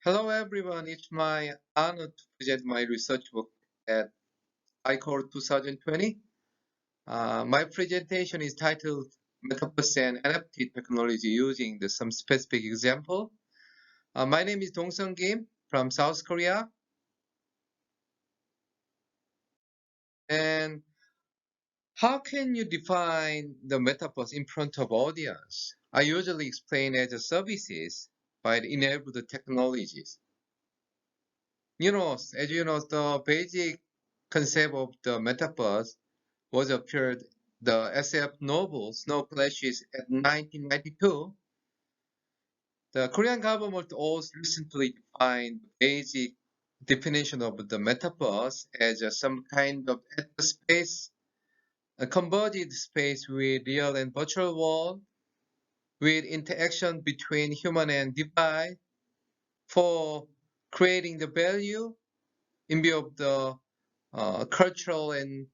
Hello everyone, it's my honor to present my research work at icore2020. My presentation is titled Metaverse and NFT technology using some specific example. My name is Dong-Sung Kim from South Korea, and how can you define the metaverse in front of audience? I usually explain as a services by enabled technologies. As you know, the basic concept of the metaverse was appeared the SF novel Snow Clashes at 1992. The Korean government also recently defined the basic definition of the metaverse as some kind of space, a converged space with real and virtual world, with interaction between human and device for creating the value in view of the cultural and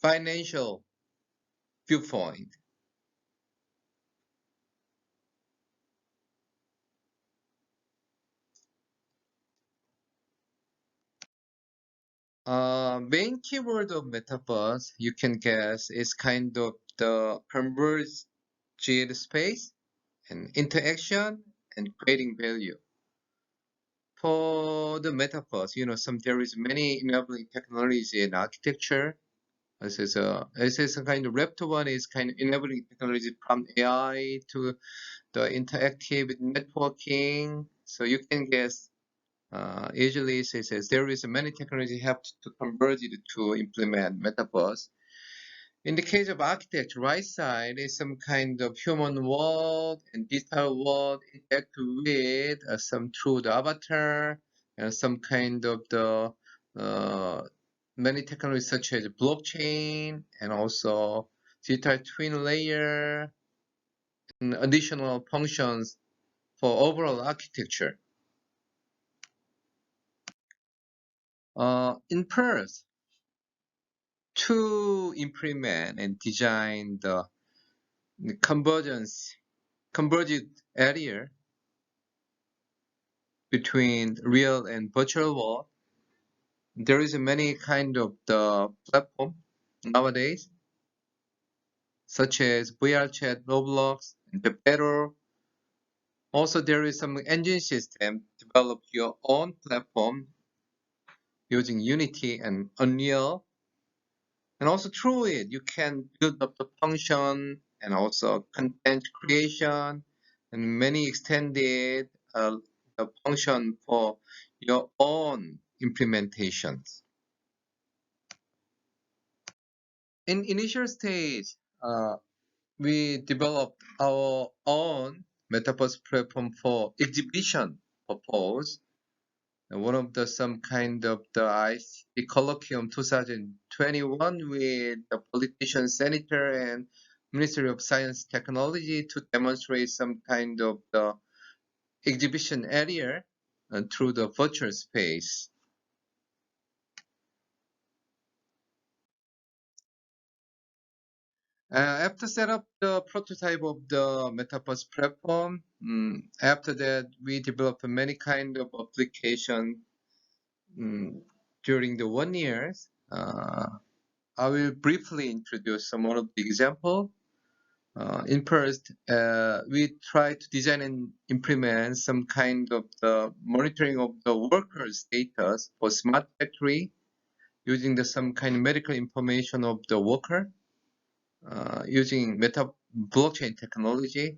financial viewpoint. Main keyword of metaverse, you can guess, is kind of the converged space and interaction and creating value. For the metaverse, there is many enabling technology and architecture. This is a kind of Raptor one is kind of enabling technology from AI to the interactive networking. So you can guess usually it says there is many technology have to converge it to implement metaverse. In the case of architecture, right side is some kind of human world and digital world interact with some through the avatar and some kind of the uh, many technologies such as blockchain and also digital twin layer and additional functions for overall architecture. In Perth, to implement and design the converged area between real and virtual world. There is many kind of the platform nowadays, such as VR chat, Roblox, and the better. Also, there is some engine system develop your own platform using Unity and Unreal. And also through it, you can build up the function and also content creation and many extended the function for your own implementations. In initial stage, we developed our own Metaverse platform for exhibition purpose. And one of the some kind of the ICT colloquium 2021 with the politician, senator, and Ministry of Science Technology to demonstrate some kind of the exhibition area through the virtual space. After set up the prototype of the Metaverse platform, after that we developed many kind of application during the 1 year. I will briefly introduce some of the example. In first, we try to design and implement some kind of the monitoring of the workers' status for smart factory using some kind of medical information of the worker using blockchain technology.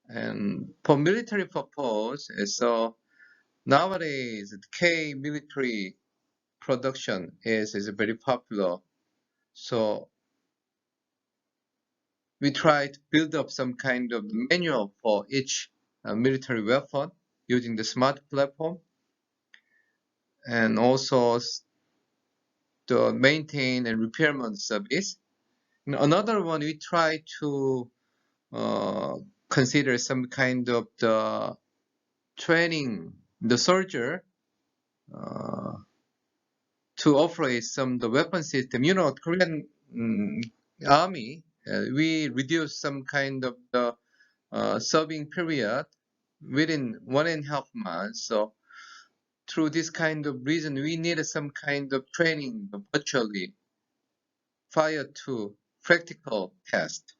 And for military purpose, so nowadays the K military production is very popular. So we try to build up some kind of manual for each military weapon using the smart platform, and also the maintain and repairment service. And another one, we try to uh, consider some kind of the training the soldier uh, to operate some the weapon system. Korean army, we reduce some kind of the serving period within 1.5 months. So through this kind of reason, we need some kind of training virtually prior to practical test.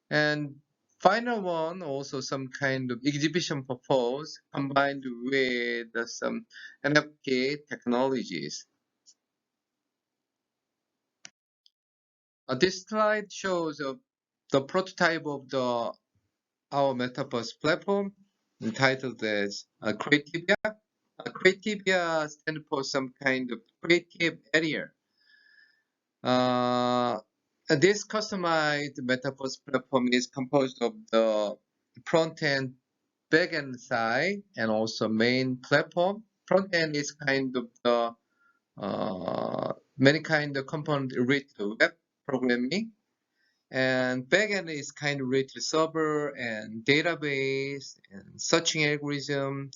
And final one, also some kind of exhibition purpose combined with some NFT technologies. This slide shows the prototype of our Metaverse platform entitled as Creativia. Creativia stands for some kind of creative area. This customized Metaverse platform is composed of the front end, back end side, and also main platform. Front end is kind of the many kind of component related to web programming, and back end is kind of related to server and database and searching algorithm.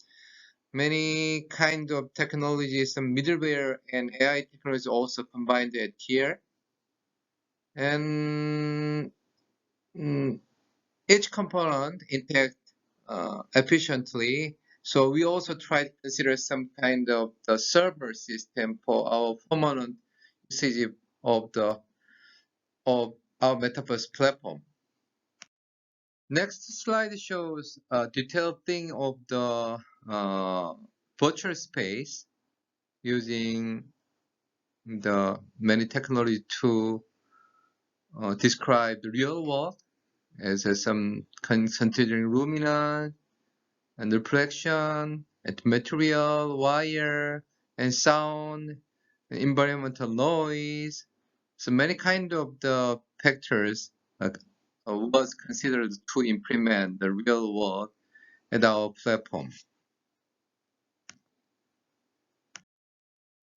Many kind of technologies, some middleware and AI technology also combined at here. And each component interact efficiently. So we also try to consider some kind of the server system for our permanent usage of of our Metaverse platform. Next slide shows a detailed thing of the virtual space using the many technology to describe the real world as some considering luminance and reflection and material, wire, and sound, and environmental noise. So many kind of the factors was considered to implement the real world at our platform.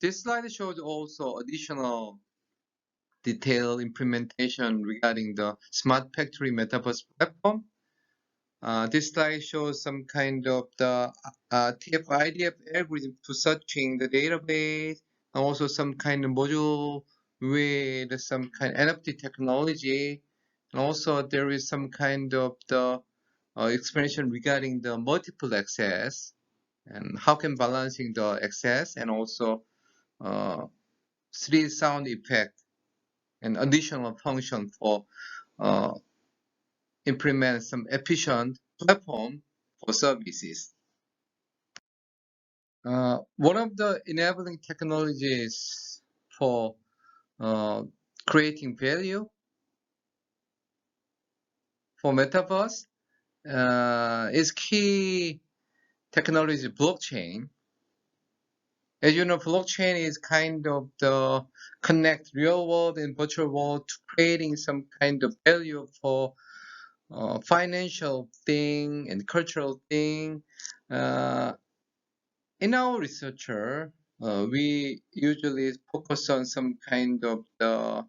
This slide shows also additional detailed implementation regarding the smart factory metaverse platform. This slide shows some kind of the TF-IDF algorithm to searching the database, and also some kind of module with some kind of NFT technology. And also there is some kind of the explanation regarding the multiple access and how can balancing the access, and also 3D sound effect and additional function for uh, implement some efficient platform for services. One of the enabling technologies for creating value for Metaverse is key technology blockchain. As you know, blockchain is kind of the connect real world and virtual world to creating some kind of value for financial thing and cultural thing. Uh, in our researcher, we usually focus on some kind of the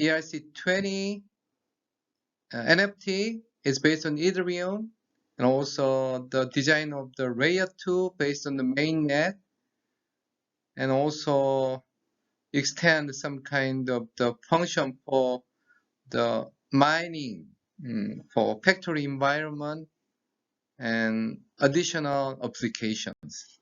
ERC20 NFT is based on Ethereum, and also the design of the layer 2 based on the mainnet, and also extend some kind of the function for the mining for factory environment and additional applications.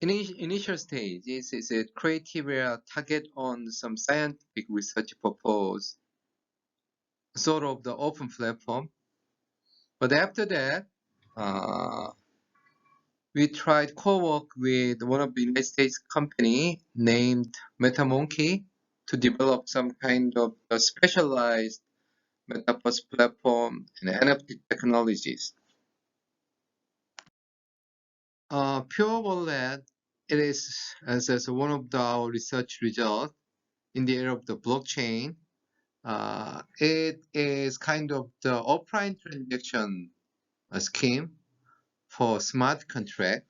Initial stage is a creative target on some scientific research purpose, sort of the open platform. But after that, we tried co-work with one of the United States company named MetaMonkey to develop some kind of a specialized Metaverse platform and NFT technologies. Pure Wallet, it is as one of our research results in the area of the blockchain. It is kind of the offline transaction scheme for smart contract.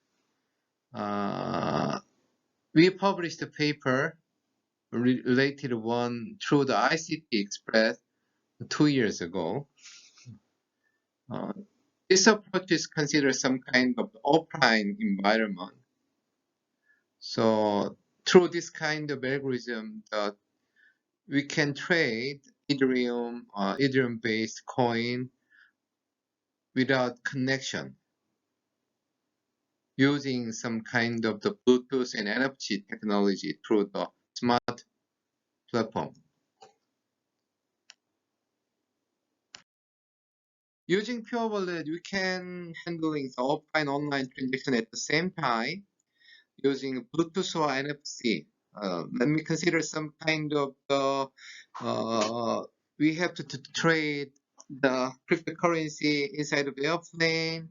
We published a paper related one through the ICT Express 2 years ago. This approach is considered some kind of offline environment. So through this kind of algorithm, we can trade Ethereum-based coin without connection, using some kind of the Bluetooth and NFC technology through the smart platform. Using Pure Wallet, we can handling the offline online transaction at the same time using Bluetooth or NFC. Let me consider some kind of we have to trade the cryptocurrency inside of the airplane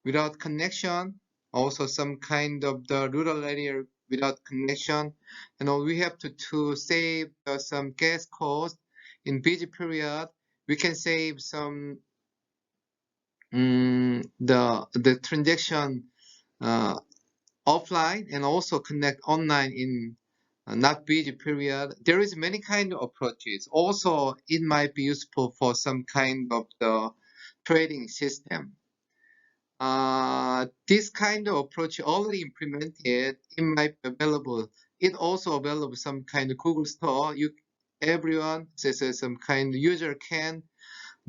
without connection. Also some kind of the rural area without connection. And we have to save some gas cost in busy period. We can save some the transaction uh, offline and also connect online in not busy period. There is many kind of approaches. Also, it might be useful for some kind of the trading system. This kind of approach already implemented. It might be available. It also available some kind of Google Store. Everyone says some kind of user can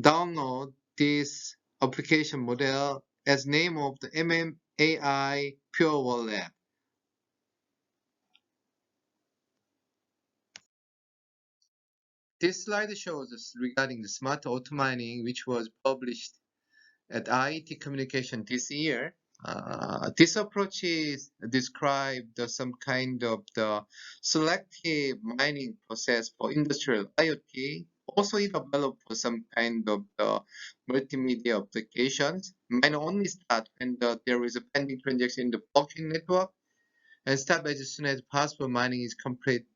download this application model as name of the MMAI Pure Wallet. This slide shows us regarding the smart auto mining, which was published at IET Communication this year. This approach is described some kind of the selective mining process for industrial IoT. Also, it available for some kind of the multimedia applications. Mine only start when there is a pending transaction in the blockchain network and stop as soon as possible mining is completed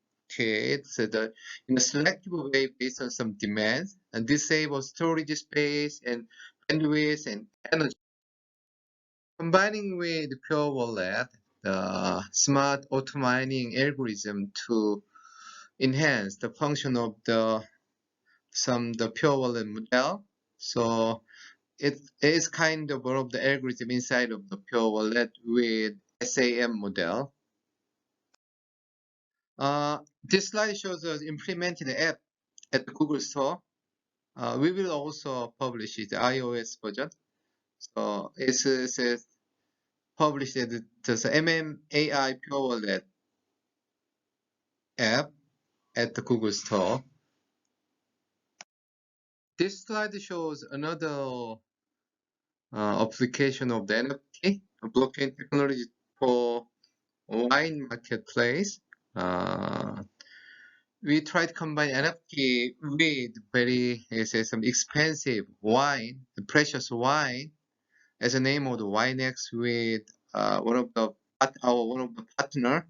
so that in a selective way based on some demands and disable storage space and bandwidth and energy. Combining with Pure Wallet, the smart auto mining algorithm to enhance the function of the Pure Wallet model. So it is kind of one of the algorithm inside of the Pure Wallet with SAM model. This slide shows us implementing the app at the Google Store. We will also publish the iOS version. So it's published at the MMAI Pure Wallet app at the Google Store. This slide shows another application of the NFT, blockchain technology for wine marketplace. We tried to combine NFT with some expensive wine, the precious wine, as a name of the Winex with one of the partner.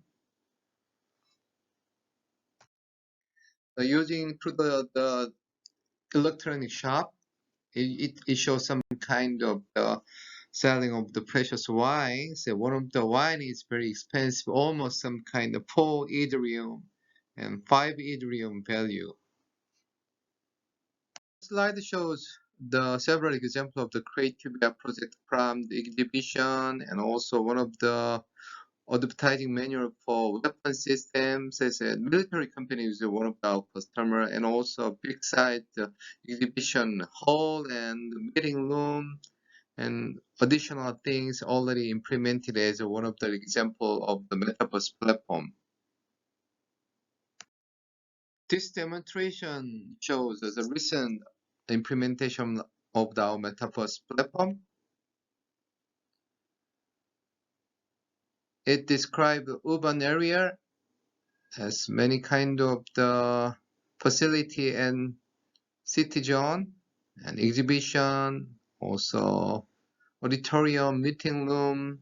Using through the electronic shop, it shows some kind of the selling of the precious wine. So one of the wine is very expensive, almost some kind of 4 Ethereum and 5 Ethereum value. Slide shows the several examples of the creative project from the exhibition and also one of the advertising manual for weapon systems as a military company is one of our customer and also big site exhibition hall and meeting room and additional things already implemented as one of the example of the Metaverse platform. This demonstration shows the recent implementation of our Metaverse platform. It describes urban area as many kind of the facility and city zone and exhibition, also auditorium, meeting room,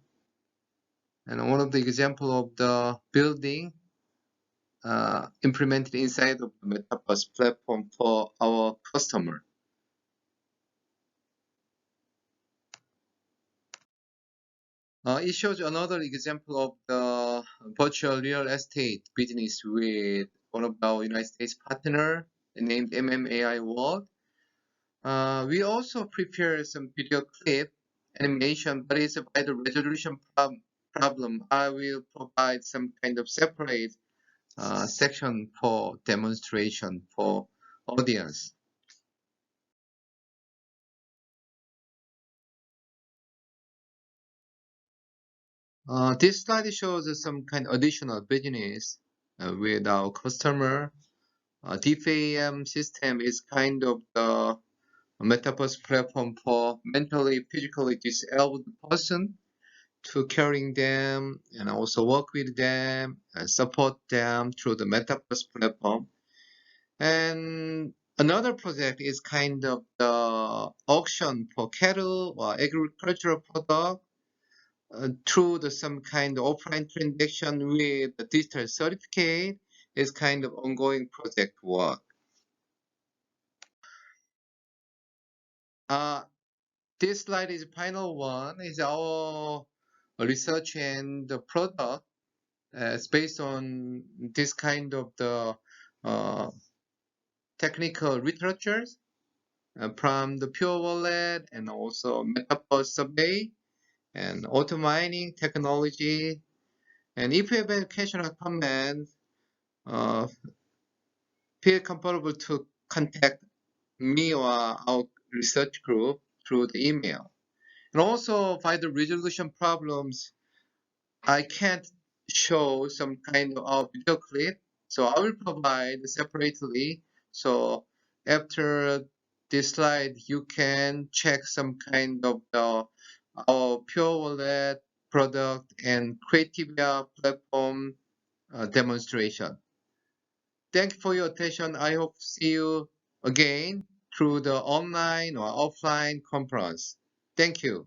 and one of the example of the building implemented inside of the Metaverse platform for our customer. It shows another example of the virtual real estate business with one of our United States partner named MMAI World. We also prepare some video clip animation, but it's by the resolution problem. I will provide some kind of separate section for demonstration for audience. This slide shows some kind of additional business with our customer. DFAM system is kind of the Metaverse platform for mentally, physically disabled person to caring them and also work with them and support them through the Metaverse platform. And another project is kind of the auction for cattle or agricultural product through some kind of offline transaction with the digital certificate is kind of ongoing project work. Uh, this slide is final one is our research and the product. It's based on this kind of the uh, technical literatures from the Pure Wallet and also Metaverse Survey and auto mining technology. And if you have any question or comment, uh, feel comfortable to contact me or our research group through the email. And also by the resolution problems, I can't show some kind of video clip, so I will provide separately. So after this slide, you can check some kind of the our Pure Wallet product and Creativia platform demonstration. Thank you for your attention. I hope to see you again through the online or offline conference. Thank you.